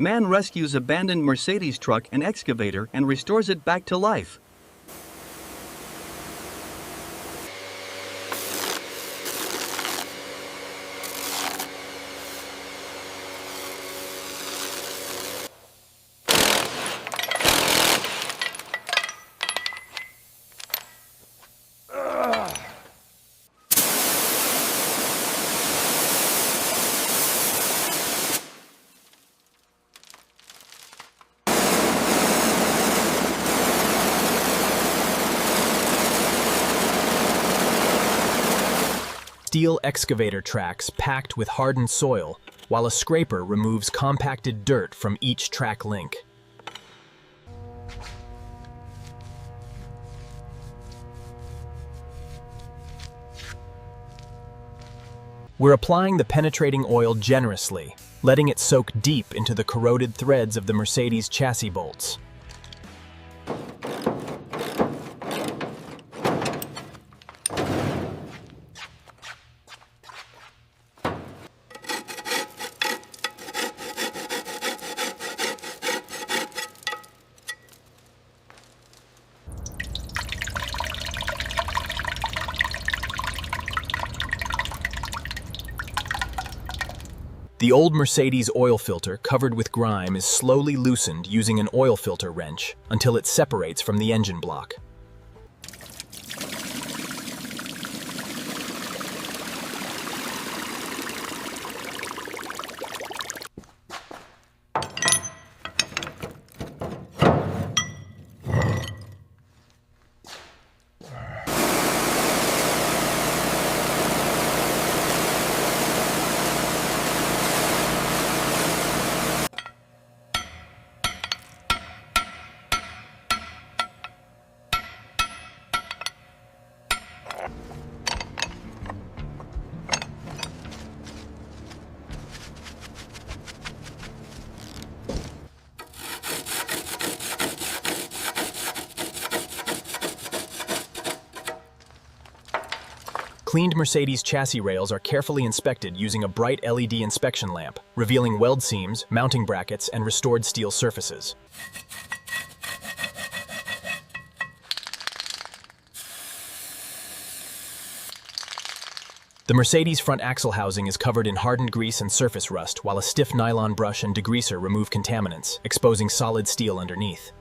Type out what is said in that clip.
Man rescues abandoned Mercedes truck and excavator and restores it back to life. Steel excavator tracks packed with hardened soil, while a scraper removes compacted dirt from each track link. We're applying the penetrating oil generously, letting it soak deep into the corroded threads of the Mercedes chassis bolts. The old Mercedes oil filter covered with grime is slowly loosened using an oil filter wrench until it separates from the engine block. Cleaned Mercedes chassis rails are carefully inspected using a bright LED inspection lamp, revealing weld seams, mounting brackets, and restored steel surfaces. The Mercedes front axle housing is covered in hardened grease and surface rust, while a stiff nylon brush and degreaser remove contaminants, exposing solid steel underneath.